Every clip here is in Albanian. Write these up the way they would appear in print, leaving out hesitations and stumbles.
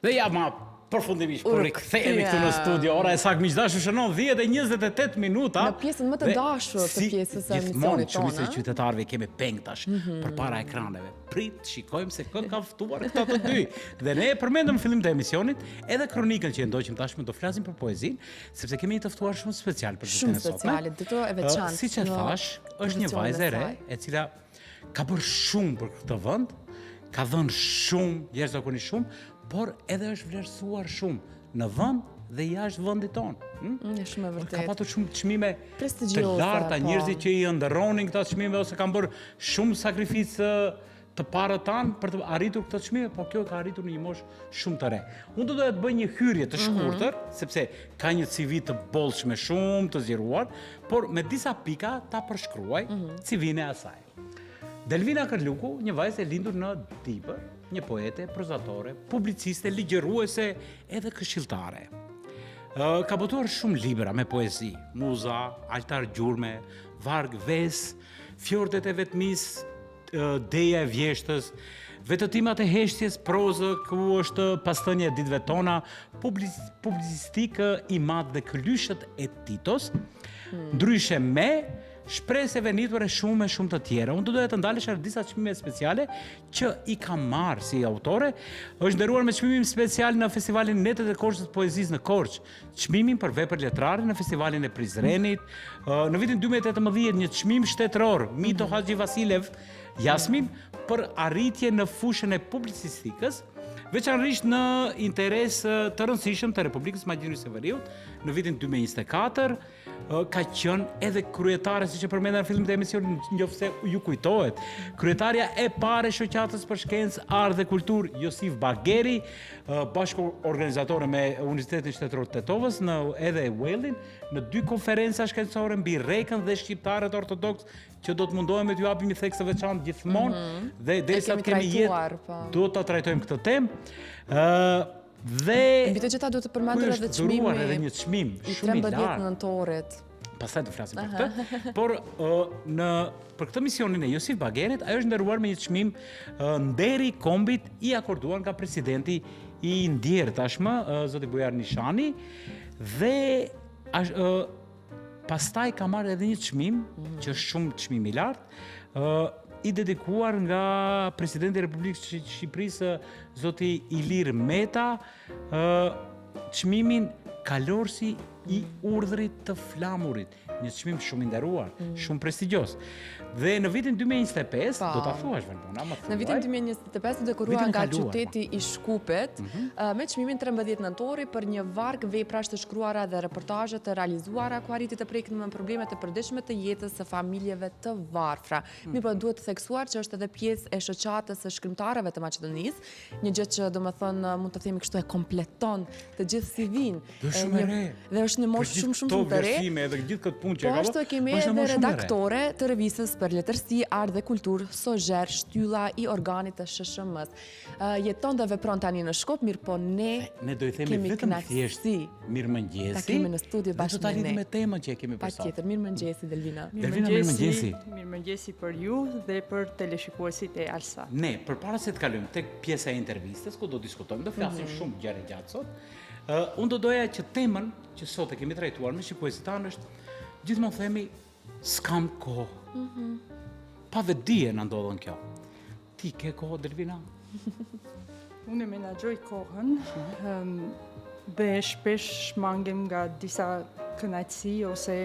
Dhe ja ma përfundimisht, kur rikthehemi këtu në studio, ora e saktë miqdashur shënon 10:28 minuta. Në pjesën më të dashur të pjesës së emisionit tonë. Shumica e qytetarëve kemi peng tash përpara ekraneve. Prit, shikojmë se kë ka ftuar këta të dy. Dhe ne e përmendëm në fillim të emisionit, edhe kronikën që e ndoqim tashmë do flasim për poezinë, sepse kemi një të ftuar shumë special për ditën e sotme. Shumë speciale, ditë e veçantë. Siç e thash, është një vajzë e re e cila ka bërë shumë për këtë vend, ka dhënë shumë, jashtëzakonisht shumë, por edhe është vlerësuar shumë në vend dhe jashtë vendit tonë. Shumë e vërtetë. Ka patur shumë çmime të prestigjioze, larta, njerëzit që i ndërronin këta çmime ose kanë bërë shumë sakrificë të parët tanë për të arritur këtë çmime, por kjo ka arritur në një moshë shumë të re. Unë do të bëj një hyrje të shkurtër, sepse ka një CV të bollshme shumë të zgjeruar, por me disa pika ta përshkruaj CV-n e asaj. Delvina Kërluku, një vajzë e lindur në Dibër, një poete, prozatore, publiciste, ligjëruese edhe këshilltare. Ka botuar shumë libra me poezi, Muza, Altar gjurme, Varg ves, Fjordet e vetmis, Deja e vjeshtës, Vetëtimat e heshtjes, prozë, ku është Pastënia e ditëve tona, publicistikë i madh dhe Këlyshët e Titos, Ndryshe me, Shpresë e venitur e shumë të tjera. Unë do doja të ndalesh në disa çmime speciale që i kam marrë si autore. Është nderuar me çmimin special në festivalin Netet e Korçës të Poezisë në Korçë, çmimin për vepër letrare në festivalin e Prizrenit, në vitin 2018 një çmim shtetëror Mito Haxhi Vasilev Jasmin për arritje në fushën e publicistikës, veçanërisht në interes të rëndësishëm të Republikës Maqedonisë së Veriut në vitin 2024. Ka qenë edhe kryetare, siç e përmenda në fillim të emisionit, nëse ju kujtohet, kryetaria e parë e shoqatës për shkencë, art dhe kulturë Josif Bageri, bashkëorganizatore me Universitetin Shtetëror të Tetovës edhe Wellin, në 2 konferenca shkencore mbi Rekën dhe shqiptarët ortodoks, që do të mundohemi të ju japim një theks të veçantë gjithmonë, dhe derisa të kemi jetë, do ta trajtojmë këtë temë. Dhe mbi të gjitha duhet të përmendur edhe çmimin edhe një çmim i shumë i 13 lartë. nëntorit. Pastaj do flasim për këtë, por për këtë misionin e Josif Bagerit, ajo është nderuar me një çmim nderi kombit i akorduar nga presidenti i ndjerë tashmë, zoti Bujar Nishani, dhe pastaj ka marrë edhe një çmim që është shumë çmim i lartë, i dedikuar nga presidenti i Republikës së Shqipërisë, zoti Ilir Meta, çmimin Kalorsi i urdhrit të flamurit, një çmim shumë i nderuar, shumë prestigjos. Dhe në vitin 2025, do ta thuash Valbona, më thuaj. Në vitin 2025 dekoruar nga qyteti i Shkupit me çmimin 13 nëntori për një varg veprash të shkruara dhe reportazhe të realizuara ku arriti të prekin me problemet e përditshme të jetës së familjeve të varfra. Mirë, duhet të theksuar që është edhe pjesë e shoqatës së shkrimtarëve të Maqedonisë, një gjë që domethënë mund të themi kështu e kompleton të gjithë CV-n. Dhe është një moshë shumë të re. Edhe gjithë këtë punë që po ashtu kemi edhe redaktore të revistës për letërsi, art dhe kulturë, Sozher, shtylla i organit të SHSM-s. Jeton dhe vepron tani në Shkup, mirë po ne do i themi vetëm thjesht mirëmëngjesi. Ta kemi në studio bashkë me ne. Do ta lidhim me temën që e kemi për sot. Patjetër, mirëmëngjesi Delvina. Mirëmëngjesi. Mirëmëngjesi për ju dhe për teleshikuesit e Alsa. Ne, përpara se të kalojmë tek pjesa e intervistës ku do diskutojmë, do flasim shumë gjëra gjatë sot. Unë do doja që temën që sot e kemi trajtuar me shikuesit tanë është gjithmonë themi s'kam kohë. Pa vetdije na ndodhen kjo. Ti ke kohë, Delvina? Unë menaxhoj kohën dhe shpesh shmangem nga disa kënaqësi ose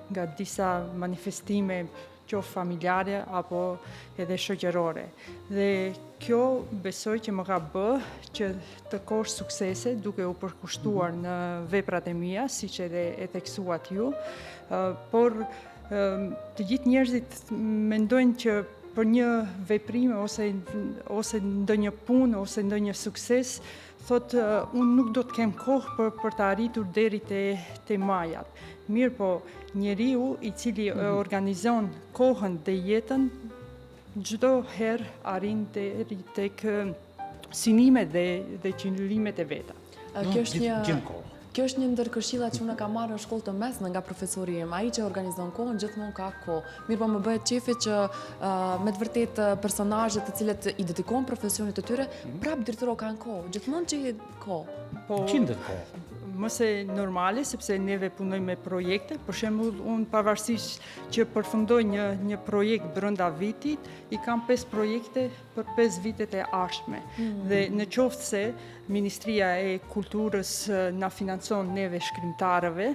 nga disa manifestime qoftë familjare apo edhe shoqërore. Dhe kjo besoj që më ka bë që të kosh suksese duke u përkushtuar në veprat e mia, siç edhe e theksuat ju, por të gjithë njerëzit mendojnë që për një veprim ose ndonjë punë ose ndonjë sukses, thotë unë nuk do të kem kohë për të arritur deri te majat. Mirë po, njeriu i cili organizon kohën dhe jetën, çdo herë arrin deri tek synimet dhe qëllimet e veta. Kjo është një Kjo është një ndër këshillat që unë ka marrë në shkollë të mesme nga profesori im. Ai që organizon kohën gjithmonë ka kohë. Mirë po më bëhet qefi që me të vërtet personazhet të cilët i dedikojnë profesionit të tyre, prap ditëro kanë kohë. Gjithmonë që kohë. Po, Qindet kohë. mëse normale, sepse neve punojmë me projekte. Për shembull, unë pavarësisht që përfundoj një projekt brenda vitit, i kam 5 projekte për 5 vitet e ardhshme. Dhe në qoftë se Ministria e Kulturës na financon neve shkrimtarëve,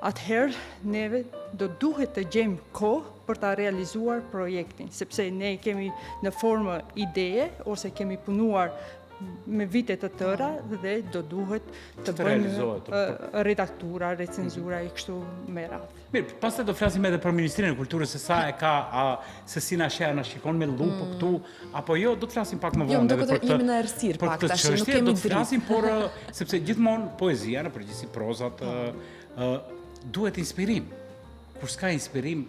atëherë neve do duhet të gjejmë kohë për ta realizuar projektin, sepse ne kemi në formë ideje ose kemi punuar me vite të tëra dhe do duhet të realizohet, bëjmë redaktura, recenzura e kështu me radhë. Mirë, pastaj do flasim edhe për Ministrinë e Kulturës, se sa e ka, se si na shikon me lupë këtu, apo jo, do të flasim pak më vonë edhe për jemi në errësirë pak këtë tash, nuk çështje, kemi do të flasim, por sepse gjithmonë poezia, në përgjithësi prozat, duhet inspirim. Kur s'ka inspirim,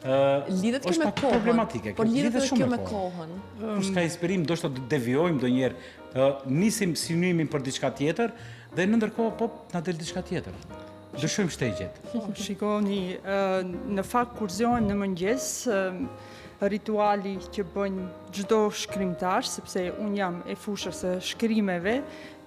lidhet kjo është me pak kohën, problematike. por lidhet edhe shumë kjo me kohën. Kur s'ka inspirim, do të devijojmë ndonjëherë, nisim synimin për diçka tjetër dhe në ndërkohë na del diçka tjetër. Lëshojmë shtegjet. Shikoni, në fakt kur zgjohen në mëngjes, rituali që bëjnë çdo shkrimtar, sepse unë jam e fushës së shkrimeve,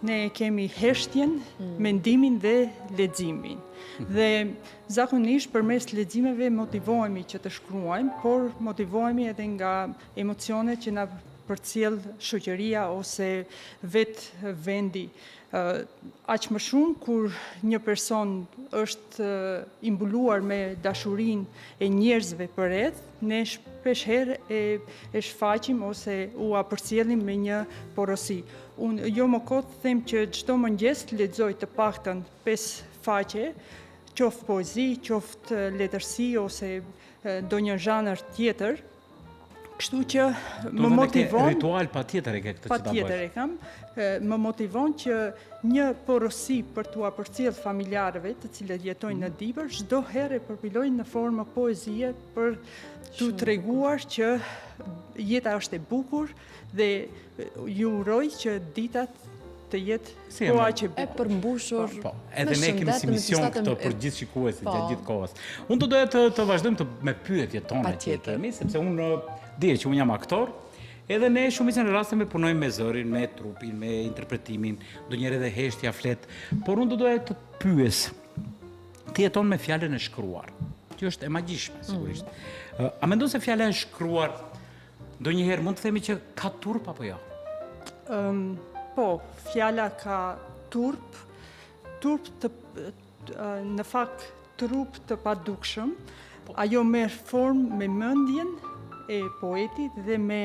ne kemi heshtjen, mendimin dhe leximin. Dhe zakonisht përmes leximeve motivohemi që të shkruajmë, por motivohemi edhe nga emocionet që na përcjell shoqëria ose vetë vendi. Aq më shumë kur një person është i mbuluar me dashurinë e njerëzve përreth, ne shpeshherë e shfaqim ose u përcjellim me një porosi. Unë jo më kot them që çdo mëngjes lexoj të paktën 5 faqe, qoftë poezi, qoftë letërsi ose ndonjë zhanër tjetër. Kështu që më motivon... Ritual patjetër e ke këtë që ta bësh. Patjetër e kam. Më motivon që një porosi për t'u përcjell familjarëve të cilët jetojnë në Dibër, çdo herë e përpilojnë në formë poezie për t'u treguar që jeta është e bukur dhe ju uroj që ditat të jetë po aq e bukur. E përmbushur. Po, edhe ne kemi si mision këtë për gjithë shikuesit gjatë gjithë kohës. Unë do doja të vazhdojmë me pyetjet tona që kemi, sepse unë dije që unë jam aktor, edhe ne shumicën e rasteve punojmë me zërin, me trupin, me interpretimin, ndonjëherë edhe heshtja flet, por unë do doja të pyes. Ti jeton me fjalën e shkruar. Kjo është e magjishme, sigurisht. A mendon se fjala e shkruar ndonjëherë mund të themi që ka turp apo jo? Po, fjala ka turp në fakt trup të padukshëm. Ajo merr formë me mendjen e poetit dhe me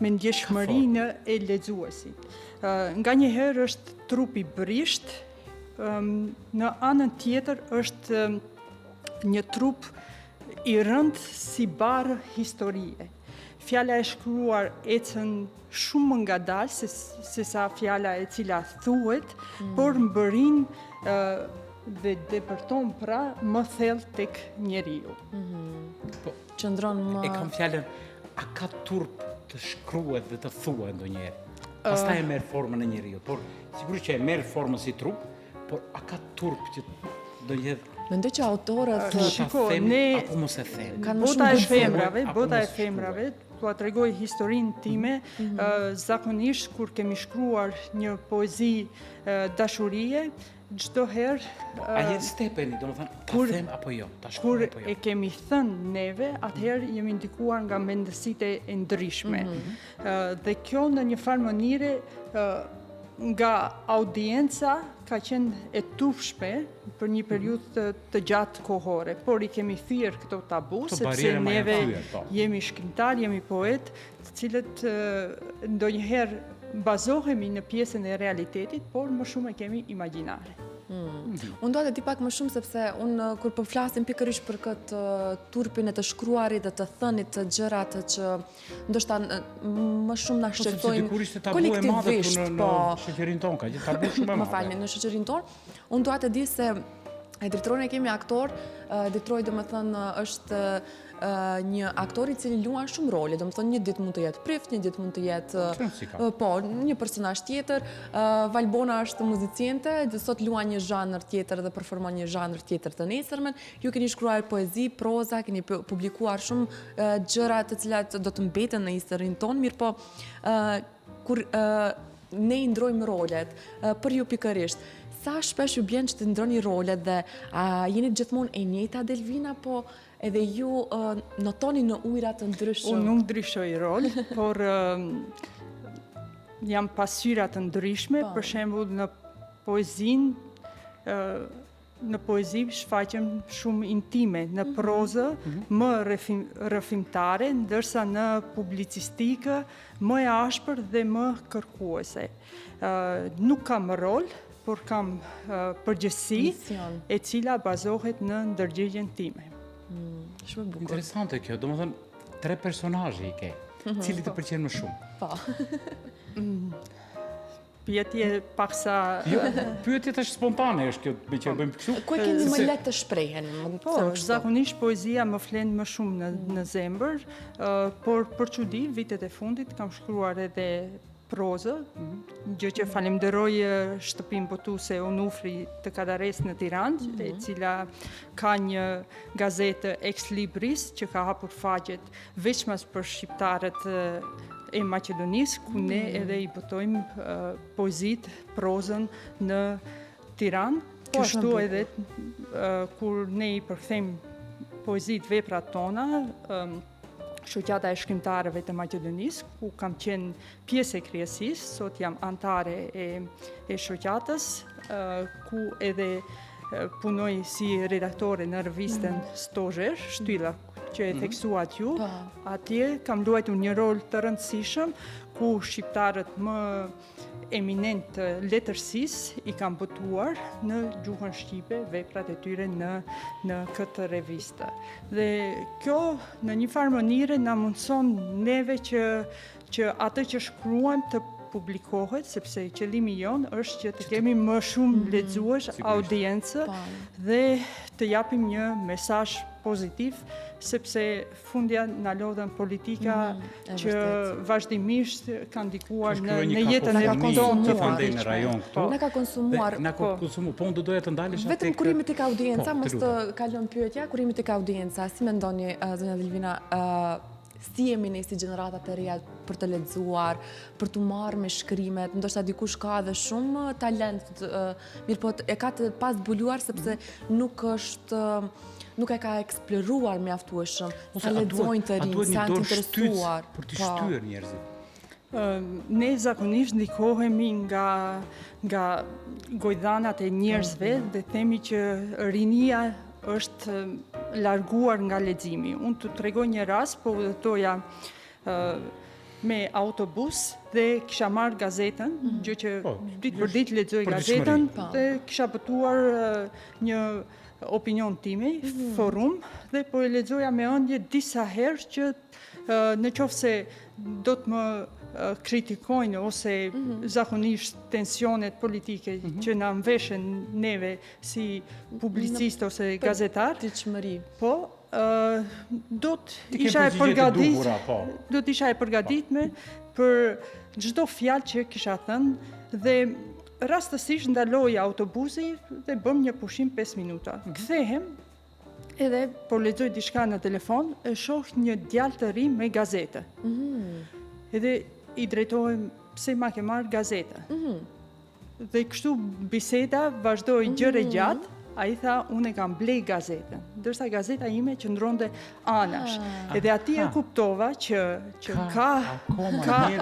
ndjeshmërinë e lexuesit. Nga një herë është trupi brisht, në anën tjetër është një trup i rënd si barë historie. Fjala e shkruar ecën shumë ngadalë se sa fjala e cila thuhet, por mbërin dhe depërton pra më thellë tek njeriu. Qëndron më... E kam fjalën, a ka turp të shkruhet dhe të thuhet ndonjëherë? Pastaj e merr formën e njeriu, por sigurisht që e merr formën si trup, por a ka turp që ndonjëherë Mendoj që autorët apo mos e them. Bota e femrave, t'ua tregoj historinë time, zakonisht kur kemi shkruar një poezi dashurie, çdo herë a jetë stepeni, domethënë, ta them apo jo, ta shkruaj apo jo. Kur e kemi thënë neve, atëherë jemi ndikuar nga mendësitë e ndryshme. Dhe kjo në një farë mënyre nga audienca ka qenë e tufshme për një periudhë të gjatë kohore, por i kemi thyer këto tabu, sepse neve jemi shkrimtar, jemi poet, të cilët ndonjëherë bazohemi në pjesën e realitetit, por më shumë e kemi imagjinare. Unë doja të di pak më shumë sepse unë kur po flasim pikërisht për këtë turpin e të shkruarit dhe të thënit të gjërat që ndoshta më shumë na shqetësojnë kolektivisht, në shoqërinë tonë, ka gjithë tabu shumë e madhe. Më falni, në shoqërinë tonë, unë doja të di se Drejtorin e kemi aktor, drejtori domethënë është një aktor i cili luan shumë role, domethënë një ditë mund të jetë prift, një ditë mund të jetë një personazh tjetër. Valbona është muziciente, sot luan një zhanër tjetër dhe performon një zhanër tjetër të nesërmen. Ju keni shkruar poezi, proza, keni publikuar shumë gjëra të cilat do të mbeten në historinë tonë, mirë po kur ne i ndrojmë rolet, për ju pikërisht, sa shpesh ju bjen që të ndroni rolet dhe jeni gjithmonë e njëjta Delvina, po edhe ju notoni në ujëra të ndryshëm? Unë nuk ndryshoj rol, por jam pasyra të ndryshme, për shembull në poezi shfaqem shumë intime, në prozë më rrëfimtare, ndërsa në publicistikë më e ashpër dhe më kërkuese. Nuk kam rol, por kam përgjegjësi e cila bazohet në ndërgjegjen time. Shumë bukur. Interesante kjo, domethënë 3 personazhe i ke, cili të pëlqen më shumë? Po. Pyetje paksa... Jo, pyetjet është spontane, është kjo, me që bëjmë kështu. Ku e keni më lehtë të shprehen? Po, zakonisht poezia më flen më shumë në zemër, por për çudi, vitet e fundit kam shkruar edhe prozë, gjë që falenderoj shtëpinë botuese Onufri të Kadares në Tiranë, e cila ka një gazetë ex libris që ka hapur faqet veçmas për shqiptarët e Maqedonisë, ku ne edhe i botojmë poezitë, prozën në Tiranë. Po ashtu edhe kur ne i përkthejmë poezitë, veprat tona, Shoqata e Shkrimtarëve të Maqedonisë, ku kam qenë pjesë e kryesisë, sot jam antare e shoqatës, ku edhe punoj si redaktore në revistën Stozher, Shtylla, që e theksuat ju. Atje kam luajtur një rol të rëndësishëm, ku shqiptarët më eminent të letërsisë i kam botuar në gjuhën shqipe veprat e tyre në këtë revistë. Dhe kjo në një farë mënyrë na mundson neve që atë që shkruajmë të publikohet, sepse qëllimi jon është që të kemi më shumë lexues, audiencë dhe të japim një mesazh pozitiv, sepse fundja na lodhen politika që vazhdimisht kanë ndikuar në jetën e tonë në rajon këtu. Na ka konsumuar. Po unë doja të ndalesh atë. Vetëm kurimi tek audienca, mos të kalon pyetja, kurimi tek audienca, si mendoni zonja Delvina, si jemi ne si gjeneratat e reja për të lexuar, për të marrë me shkrimet, ndoshta dikush ka edhe shumë talent, mirë po e ka të pas zbuluar sepse nuk e ka eksploruar mjaftueshëm, sa lexojnë të rinj, sa të interesuar për të shtyr njerëzit. Ne zakonisht ndikohemi nga gojdhanat e njerëzve dhe themi që rinia është larguar nga leximi. Unë të tregoj një rast, po udhëtoja me autobus dhe kisha marrë gazetën, gjë që ditë për ditë lexoj gazetën dhe kisha botuar një opinion time, forum, dhe po e lexoja me ëndje disa herë që në qoftë se do të më kritikojnë ose zakonisht tensionet politike që na mbeshen neve si publicist ose gazetar, po do të isha e përgatitme për çdo fjalë që kisha thënë dhe rastësisht ndaloi autobusi dhe bëm një pushim 5 minuta. Kthehem edhe po lexoj diçka në telefon, e shoh një djalë të ri me gazetë. Edhe i drejtohem pse ma ke marrë gazetë. Dhe kështu biseda vazhdoi gjëre gjatë, ai tha unë e kam blej gazetën, ndërsa gazeta ime qëndronte anash. Edhe aty e kuptova që ka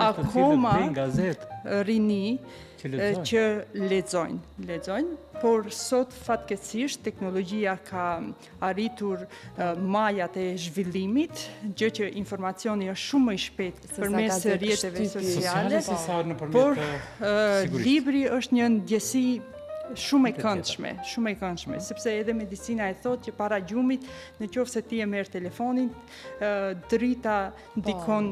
akoma rini që lexojnë, por sot fatkeqësisht teknologjia ka arritur majat e zhvillimit, gjë që informacioni është shumë më i shpejtë përmes rrjeteve sociale, por libri është një ndjesi shumë e këndshme, sepse edhe medicina e thotë që para gjumit, në qoftë se ti e merr telefonin, drita ndikon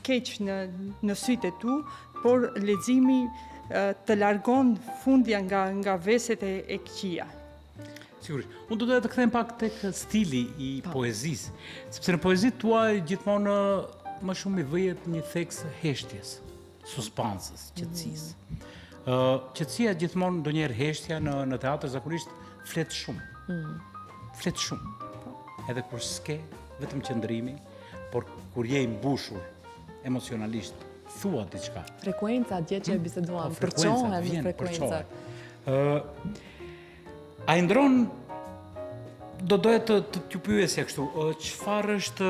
keq në sytë e tu, por leximi të largon fundja nga veset e këqija. Sigurisht. Unë do të kthejmë pak tek stili i poezisë, sepse në poezitë tuaj gjithmonë më shumë i vëjet një theks heshtjes, suspansës, qetësisë. Qetësia gjithmonë ndonjëherë heshtja në teatr zakonisht flet shumë. Flet shumë. Edhe kur s'ke vetëm qëndrimi, por kur je i mbushur emocionalisht, thua diçka. Frekuenca, dje që e biseduam, përçohen në frekuenca. A i ndron, doja të t'ju pyesja kështu, çfarë është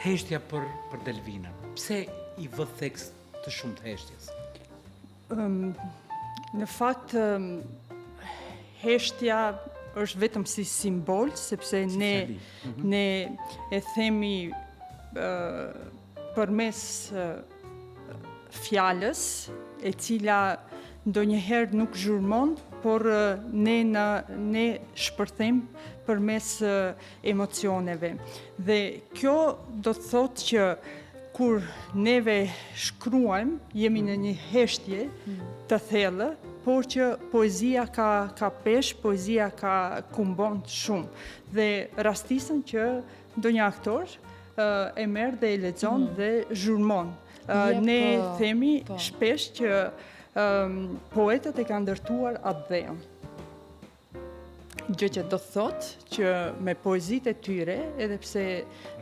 heshtja për Delvinën? Pse i vë theks të shumë të heshtjes? Në fakt, heshtja është vetëm si simbol, sepse ne e themi përmes fjalës, e cila ndonjëherë nuk zhurmon, por ne shpërthejm përmes emocioneve. Dhe kjo do të thotë që kur neve shkruajmë, jemi në një heshtje të thellë, por që poezia ka pesh, poezia ka kumbon shumë. Dhe rastisën që ndonjë aktor e merr dhe e lexon dhe zhurmon. Ne themi shpesh që poetët e kanë ndërtuar atë dheun. Gjë që do të thotë që me poezitë e tyre, edhe pse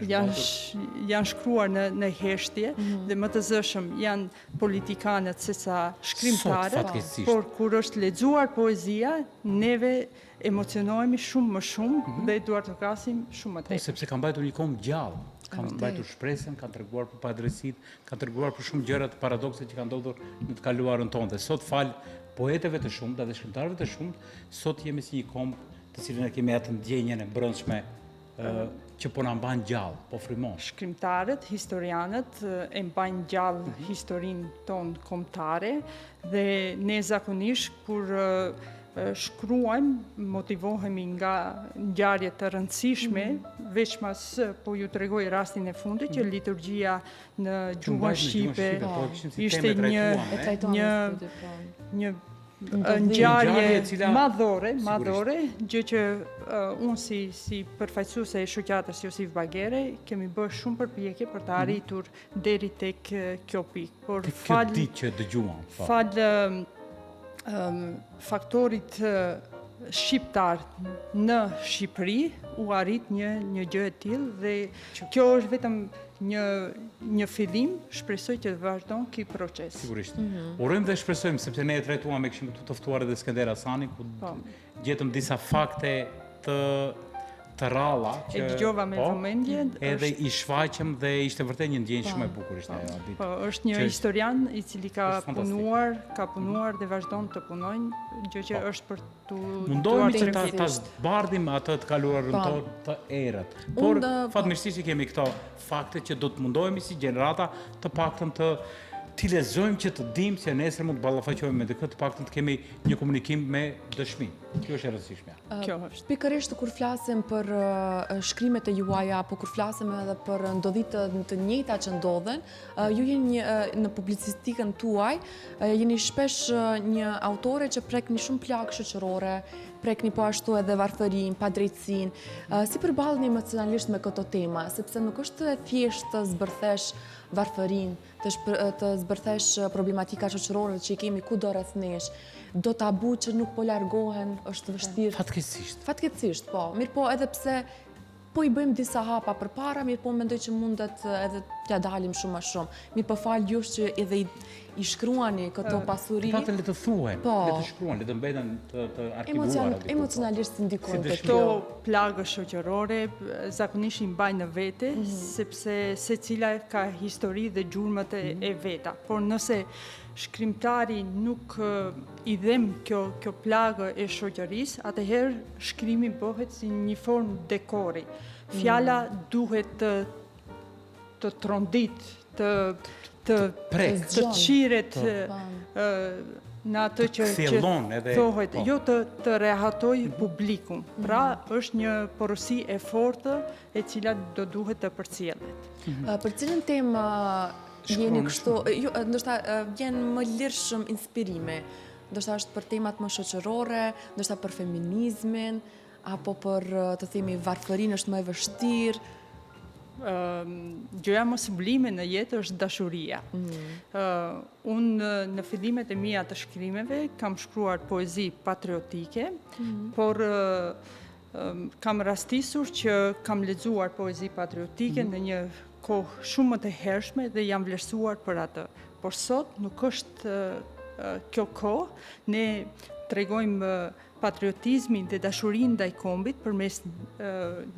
janë shkruar në heshtje, dhe më të zëshëm janë politikanët sesa shkrimtarët, por kur është lexuar poezia, neve emocionohemi shumë më shumë dhe duar të krasim shumë më tepër. Sepse kanë mbajtur një kohë gjallë. Kanë mbajtur shpresën, kanë treguar për padrejësitë, kanë treguar për shumë gjëra të paradokse që kanë ndodhur në të kaluarën tonë. Dhe sot fal poetëve të shumtë dhe shkrimtarëve të shumtë, sot jemi si një komb të cilën e kemi atë ndjenjen e brendshme që po na mban gjallë, po frymon. Shkrimtarët, historianët e mbajnë gjallë historinë tonë kombëtare dhe ne zakonisht kur shkruajmë, motivohemi nga ngjarje të rëndësishme, veçmas po ju tregoj rastin e fundit që liturgjia në gjuhën shqipe ishte një ngjarje madhore, gjë që unë si përfaqësuese e shoqatës Josif Bagere kemi bërë shumë përpjekje për të arritur deri tek kjo pikë. Por fal ditë që dëgjuam. Fal faktorit shqiptar në Shqipëri u arrit një gjë e tillë dhe kjo është vetëm një fillim, shpresoj që të vazhdon ky proces. Sigurisht. Urojmë dhe shpresojmë, sepse ne e trajtuam e kishim të ftuar edhe Skënder Hasanin, ku gjetëm disa fakte të ralla që e dëgjova me vëmendje, edhe i shfaqëm dhe ishte vërtet një ndjenjë shumë e bukur ishte ajo ditë. Është një historian i cili ka punuar dhe vazhdon të punojnë, gjë që është për tu mundohemi që ta zbardhim atë të kaluarën tonë të erët. Por fatmirësisht kemi këto fakte që do të mundohemi si gjenerata të paktën t'i lexojmë që të dimë se nesër mund të ballafaqohemi me dikë, të paktën të kemi një komunikim me dëshmi. Kjo është e rëndësishme. Kjo është. Pikërisht kur flasim për shkrimet e juaja, apo kur flasim edhe për ndodhitë të njëjta që ndodhen, ju jeni në publicistikën tuaj, jeni shpesh një autore që prekni shumë plagë shoqërore, prekni po ashtu edhe varfërinë, padrejtësinë. Si përballeni emocionalisht me këto tema, sepse nuk është thjesht të zbërthesh varfërinë, të zbërthesh problematika shoqërore që i kemi kudo rreth nesh. Do tabu që nuk po largohen, është vështirë. Fatkeqësisht, po. Mirë po, edhe pse po i bëjmë disa hapa përpara, mirë po mendoj që mundet edhe t'ja dalim shumë më shumë. Mirë po fal jush që edhe i shkruani këto pasuri. Fatë le të thuhen, le të shkruan, le të mbeten të arkivuara. Emocionalisht ndikojnë te kjo. Këto plagë shoqërore zakonisht i mbajnë në vete, sepse secila ka histori dhe gjurmët e veta. Por nëse shkrimtari nuk i dhem kjo plagë e shoqërisë, atëherë shkrimi bëhet si një formë dekori. Fjala duhet të trondit, të qiret në atë që thohet, jo të rehatoj publikun. Pra është një porosi e fortë e cila do duhet të përcjellet. Për cilën temë jeni kështu, ndoshta vjen më lirshëm inspirime, ndoshta është për temat më shoqërore, ndoshta për feminizmin, apo për të themi varfërinë është më e vështirë? Gjëja më sublime në jetë është dashuria. Unë në fillimet e mia të shkrimeve kam shkruar poezi patriotike, por kam rastisur që kam lexuar poezi patriotike në një kohë shumë më të hershme dhe jam vlerësuar për atë. Por sot nuk është kjo kohë, ne tregojmë patriotizmin dhe dashurinë ndaj kombit përmes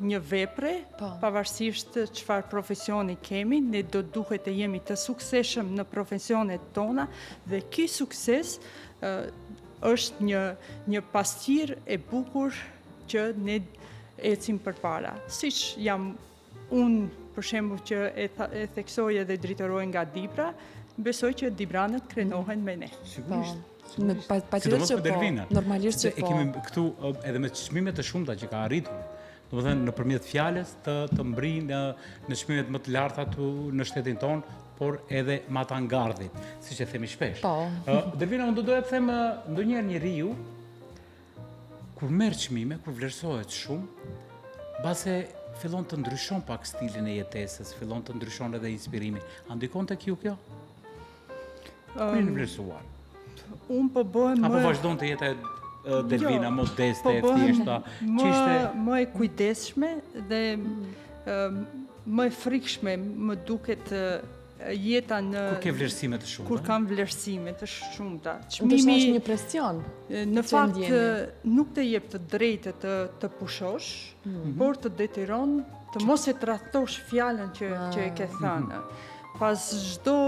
një vepre, pavarësisht çfarë profesioni kemi, ne do duhet të jemi të suksesshëm në profesionet tona dhe ky sukses është një pasqyrë e bukur që ne ecim përpara. Siç jam unë, për shembull, që e theksoj edhe drejtoroj nga Dibra, besoj që Dibranët krenohen me ne. Sigurisht. Patjetër që po, normalisht që po. E kemi këtu edhe me çmime të shumta që ka arritur. Domethënë nëpërmjet fjalës të mbri në çmimet më të larta në shtetin ton, por edhe më të angardhit, siç e themi shpesh. Delvina, unë doja të them ndonjëherë njeriu kur merr çmime, kur vlerësohet shumë, mbase fillon të ndryshon pak stilin e jetesës, fillon të ndryshon edhe inspirimi. A ndikon tek ju kjo? Kur jeni vlerësuar? Unë po bëhem apo vazhdon të jetë Delvina modeste, e thjeshta, që ishte më e kujdesshme dhe më e frikshme më duket jeta në kur ke vlerësime të shumta. Kur kam vlerësime të shumta. Çmimi është një presion. Në fakt nuk të jep të drejtë të pushosh, por të detyron të mos e tradhtosh fjalën që e ke thënë. Pas çdo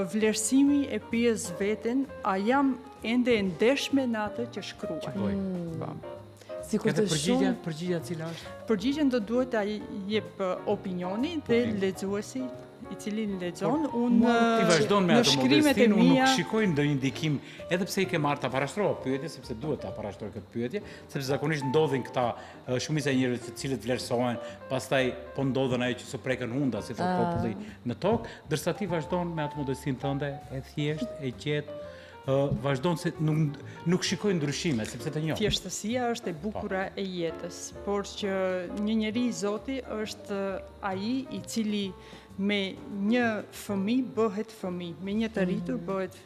vlerësimi e pyes veten, a jam ende e ndeshme në atë që shkruaj. Sikur të shumë. Përgjigja cila është? Përgjigjen do duhet ta jep opinioni dhe lexuesi i cili lexon. Unë ti vazhdon me atë modestin, unë nuk shikoj ndonjë ndikim, edhe pse i ke marrë ta parashtrova pyetje, sepse duhet ta parashtroj këtë pyetje, sepse zakonisht ndodhin këta shumica e njerëzve të cilët vlerësohen, pastaj po ndodhen ajo që s'u prekën hunda, si thot populli në tokë, ndërsa ti vazhdon me atë modestin tënde, e thjesht, e qetë, vazhdon se nuk shikoj ndryshime, sepse të njoh. Thjeshtësia është e bukura e jetës, por që një njeri i Zoti është ai i cili me një fëmijë bëhet fëmijë, me një të rritur bëhet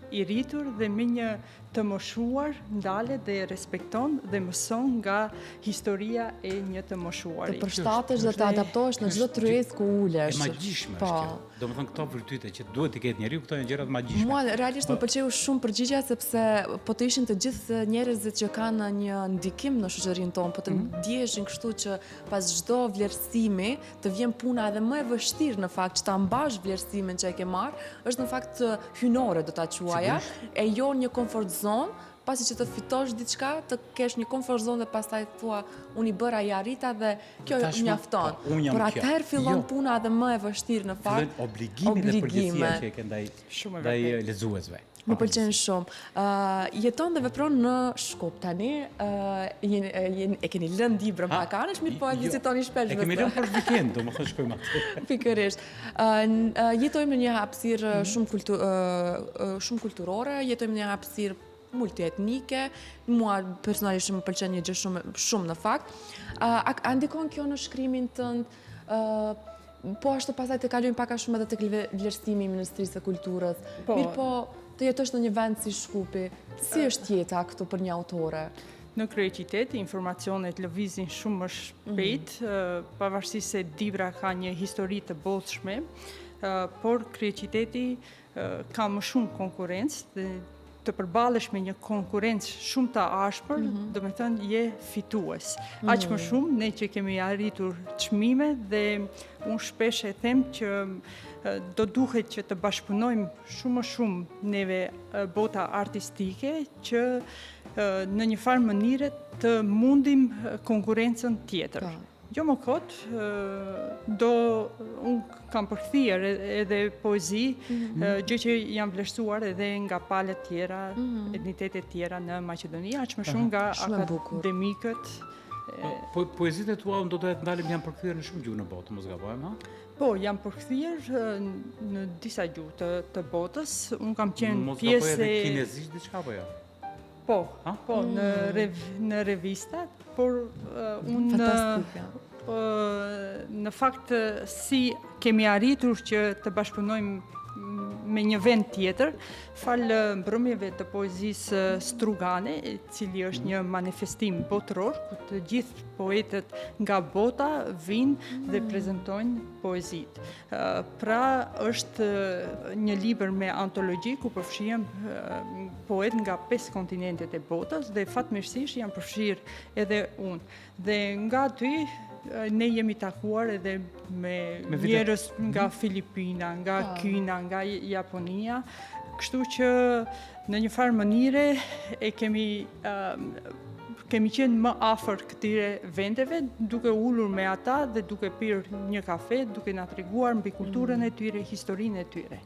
i rritur dhe me një të moshuar ndalet dhe respekton dhe mëson nga historia e një të moshuarit. Të përshtatesh dhe të adaptohesh në çdo tryezë ku ulesh. E magjishme është kjo. Domethënë këto virtyte që duhet të ketë njeriu, këto janë gjëra të magjishme. Mua realisht më pëlqeu shumë përgjigjja sepse po të ishin të gjithë njerëzit që kanë një ndikim në shoqërinë tonë, po të ndjeshin kështu që pas çdo vlerësimi të vjen puna edhe më e vështirë në fakt që ta mbash vlerësimin që e ke marrë, është në fakt hynore do ta quaja, e jo një comfort zone, pasi që të fitosh diçka, të kesh një comfort zone dhe pastaj thua unë i bëra, i arrita dhe kjo mjafton. Por atëherë fillon puna edhe më e vështirë në fakt. Obligimi dhe përgjegjësia që e ke ndaj lexuesve. Më pëlqen shumë. Jeton dhe vepron në Shkup tani. E keni lënë Dibrën pak anësh, mirë po e vizitoni shpesh. E kemi lënë për vikend, domethënë shkojmë aty. Pikërisht. Jetojmë në një hapësirë shumë kulturore, jetojmë në një hapësirë multietnike. Mua personalisht më pëlqen një gjë shumë në fakt. A ndikon kjo në shkrimin tënd? Po ashtu pastaj të kalojmë pak a shumë edhe tek vlerësimi i Ministrisë së Kulturës. Mirë po, të jetosh në një vend si Shkupi, si është jeta këtu për një autore? Në kryeqytet, informacionet lëvizin shumë më shpejt, pavarësisht se Dibra ka një histori të bollshme, por kryeqyteti ka më shumë konkurrencë dhe të përballesh me një konkurrencë shumë të ashpër, do me thënë je fitues. Aq më shumë ne që kemi arritur çmime dhe unë shpesh e them që do duhet që të bashkëpunojmë shumë më shumë neve bota artistike që në një farë mënyre të mundim konkurrencën tjetër. Jo më kot, unë kam përkthyer edhe poezi, gjë që jam vlerësuar edhe nga palët tjera, etnitetet tjera në Maqedoni, aq më shumë nga akademikët. Poezitë e tua do të ndalim janë përkthyer në shumë gjuhë në botë, mos gabojmë, ha? Po, jam përkthyer në disa gjuhë të botës. Unë kam qenë pjesë e kinezisht diçka apo jo? Po, në revista, por unë në fakt si kemi arritur që të bashkëpunojmë me një vend tjetër, falë mbrëmjeve të poezisë strugane, cili është një manifestim botëror, ku të gjithë poetët nga bota vinë dhe prezentojnë poezit. Pra është një libër me antologji ku përfshihen poet nga 5 kontinentet e botës dhe fatmirësisht janë përfshirë edhe unë. Dhe nga ty ne jemi takuar edhe me njerëz nga Filipina, nga Kina, nga Japonia, kështu që në një farë mënyre e kemi qenë më afër këtyre vendeve, duke ulur me ata dhe duke pirë një kafe, duke na treguar mbi kulturën e tyre, historinë e tyre.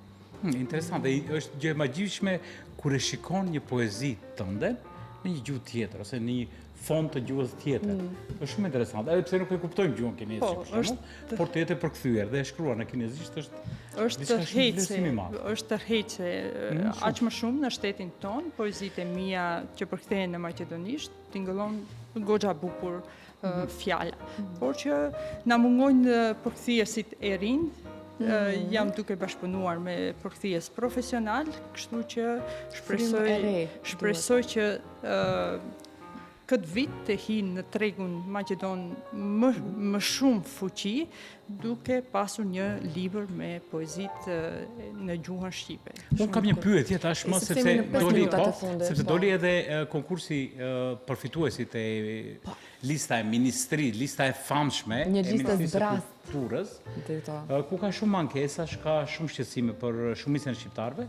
Interesant, dhe është gjë e magjishme kur e shikon një poezi tënde në një gjuhë tjetër ose në një fond të gjuhës tjetër. Është shumë interesant, edhe pse nuk e kuptojmë gjuhën kineze për shembull, por të jetë përkthyer dhe e shkruar në kinezisht është tërheqse, aq më shumë në shtetin ton, poezitë e mia që përkthehen në maqedonisht, tingëllon goxha bukur fjala. Por që na mungojnë përkthyesit e rinj. Jam duke bashkëpunuar me përkthyes profesional, kështu që shpresoj që këtë vit të hinë në tregun maqedon më shumë fuqi, duke pasur një libër me poezit në gjuhën shqipe. Unë kam një pyetje tashmë sepse doli edhe konkursi përfituesit e lista e ministri, lista e famshme e Ministrisë së Kulturës, ku ka shumë ankesash, ka shumë shqetësime për shumicën e shqiptarëve.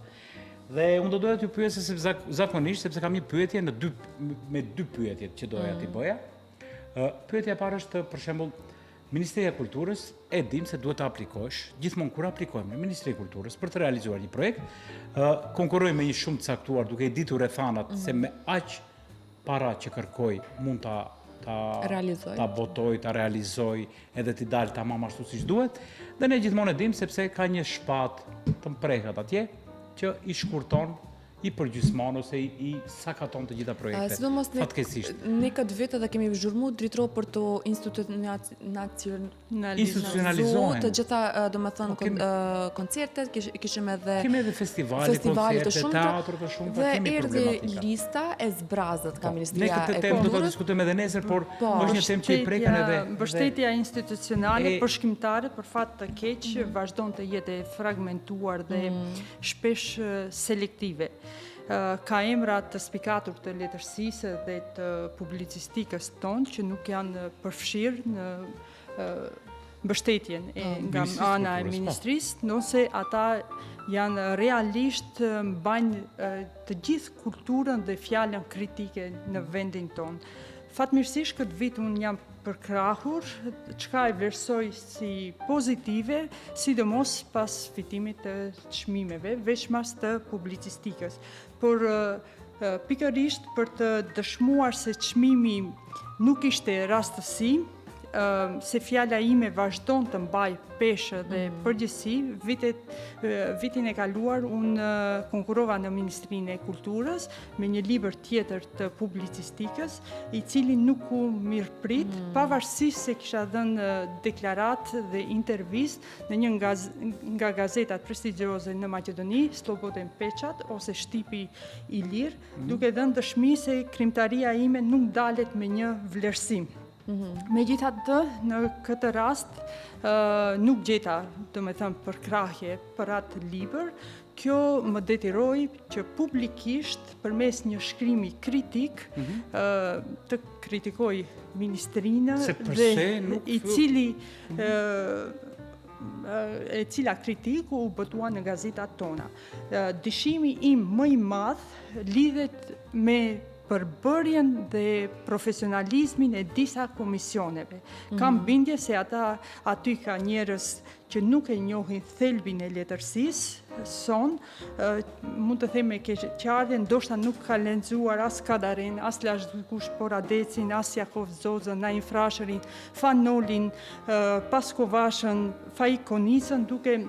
Dhe unë do doja t'ju pyesja sepse zakonisht, sepse kam një pyetje me dy pyetje që doja t'i bëja. Pyetja e parë është, për shembull, Ministria e Kulturës e dim se duhet të aplikosh, gjithmonë kur aplikojmë në Ministri e Kulturës për të realizuar një projekt, konkurrojmë me një shumë të caktuar duke i ditur rrethanat se me aq para që kërkoj mund ta botoj, ta realizoj, edhe t'i dalë tamam ashtu siç duhet, dhe ne gjithmonë e dim sepse ka një shpatë të mprekat atje që i shkurton, i përgjysmon ose i sakaton të gjitha projekte. Fatkeqësisht. Ne këtë vit edhe kemi zhurmuar drejtoro për të institucionalizuar të gjitha, domethënë, koncertet, kishim edhe festivale, koncerte, teatro të shumta, kemi problematika. Dhe lista e zbrazët ka Ministria e Kulturës. Ne këtë temë do ta diskutojmë edhe nesër, por është një temë që i preken edhe mbështetja institucionale për shkrimtarët, për fat të keq, vazhdon të jetë fragmentuar dhe shpesh selektive. Ka emra të spikatur të letërsisë dhe të publicistikës tonë që nuk janë përfshirë në mbështetjen nga ana e ministrisë, nëse ata janë realisht mbajnë të gjithë kulturën dhe fjalën kritike në vendin tonë. Fatmirësisht këtë vit unë jam përkrahur, çka e vlerësoj si pozitive, sidomos pas fitimit të çmimeve, veçmas të publicistikës. Por pikërisht për të dëshmuar se çmimi nuk ishte rastësi, se fjala ime vazhdon të mbaj peshë dhe përgjithësi, vitin e kaluar unë konkurova në Ministrinë e Kulturës me një libër tjetër të publicistikës, i cili nuk u mirëprit, pavarësisht se kisha dhënë deklarat dhe intervistë në një nga gazetat prestigjioze në Maqedoni, Slobodën Peçat ose Shtipi i Lirë, duke dhënë dëshmi se krimtaria ime nuk dalet me një vlerësim. Megjithatë, në këtë rast nuk gjeta, domethënë, përkrahje për atë libër. Kjo më detyroi që publikisht përmes një shkrimi kritik të kritikoj ministrinë e cila kritiku u botua në gazetat tona. Dëshimi im më i madh lidhet me përbërjen dhe profesionalizmin e disa komisioneve. Kam bindje se aty ka njerëz që nuk e njohin thelbin e letërsisë, mund të them me keqardhje, ndoshta nuk ka lexuar as Kadarin, as Lashkush Poradecin, as Jakov Zozën, Naim Frashërin, Fanolin, Paskovashën, Faik Konicën, duke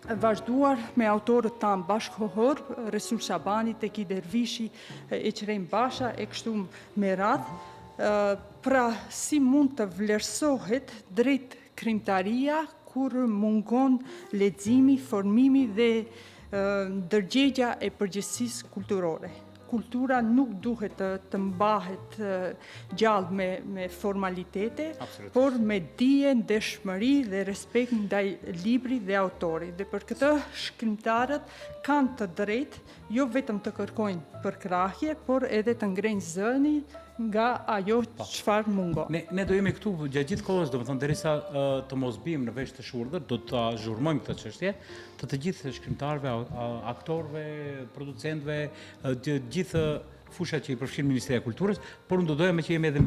vazhduar me autorët tanë bashkëkohor, Resul Shabani, Teki Dervishi, Eqrem Basha, e kështu me radhë. Pra, si mund të vlerësohet drejt krimtaria kur mungon leximi, formimi dhe ndërgjegja e përgjegjësisë kulturore. Kultura nuk duhet të mbahet gjallë me formalitete, por me dije, ndeshmëri dhe respekt ndaj librit dhe autorit. Dhe për këtë shkrimtarët kanë të drejtë jo vetëm të kërkojnë përkrahje, por edhe të ngrenë zëni nga ajo çfarë mungon. Ne do jemi këtu gjatë gjithë kohës, domethënë derisa të mos bim në vesh të shurdhër, do ta zhurmojmë këtë çështje të gjithë shkrimtarëve, aktorëve, producentëve, të gjithë fushat që i përfshin Ministria e Kulturës, por unë do doja me që jemi edhe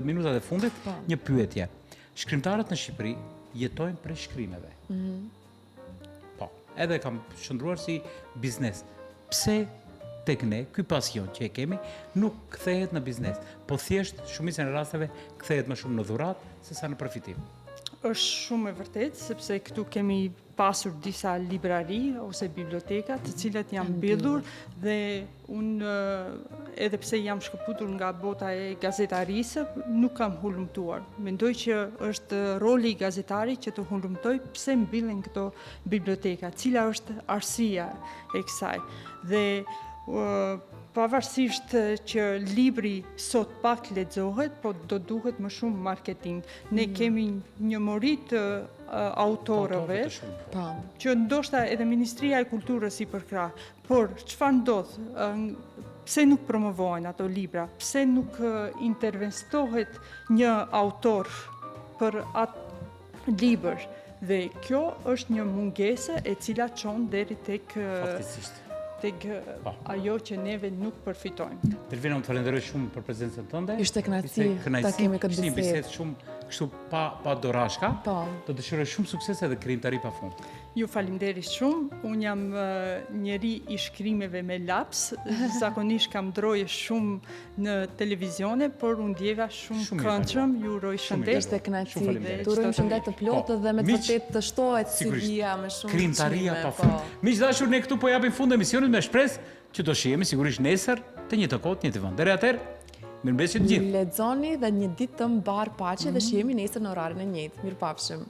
minutat e fundit, një pyetje. Shkrimtarët në Shqipëri jetojnë prej shkrimeve. Po, edhe kam shndruar si biznes. Pse tek ne, ky pasion që e kemi, nuk kthehet në biznes, po thjesht shumicën e rasteve kthehet më shumë në dhuratë sesa në përfitim. Është shumë e vërtetë, sepse këtu kemi pasur disa librari ose biblioteka të cilat janë mbyllur dhe unë edhe pse jam shkëputur nga bota e gazetarisë, nuk kam hulumtuar. Mendoj që është roli i gazetarit që të hulumtoj pse mbillen këto biblioteka, cila është arsyeja e kësaj. Dhe pavarësisht që libri sot pak lexohet, po do duhet më shumë marketing. Ne kemi një mori të autorëve, që ndoshta edhe Ministria e Kulturës i përkrah, por çfarë ndodh? Pse nuk promovohen ato libra? Pse nuk intervestohet një autor për atë libër? Dhe kjo është një mungesë e cila çon deri tek ajo që neve nuk përfitojmë. Delvina, unë të falenderoj shumë për prezencën tënde. Ishte kënaqësi ta kemi këtë bisedë. Ishte një bisedë shumë kështu pa dorashka. Do dëshiroj shumë sukses edhe krijimtari pafund. Ju falenderit shumë. Unë jam njeri i shkrimeve me laps. Zakonisht kam ndroje shumë në televizione, por unë ndjeva shumë këndshëm. Ju uroj shëndet. Ishte kënaqësi. Urojmë shëndet të plotë dhe me të vërtetë të shtohet CV-ja me shumë krijimtaria pafund. Miq dashur, ne këtu po japim fund emisionit me shpresë që do shihemi sigurisht nesër të njëjtë kohë, të njëjtë vend. Deri atëherë, mirëmbëjtje të gjithë. Lexoni dhe një ditë të mbar paqe dhe shihemi nesër në orarin e njëjtë. Mirupafshim.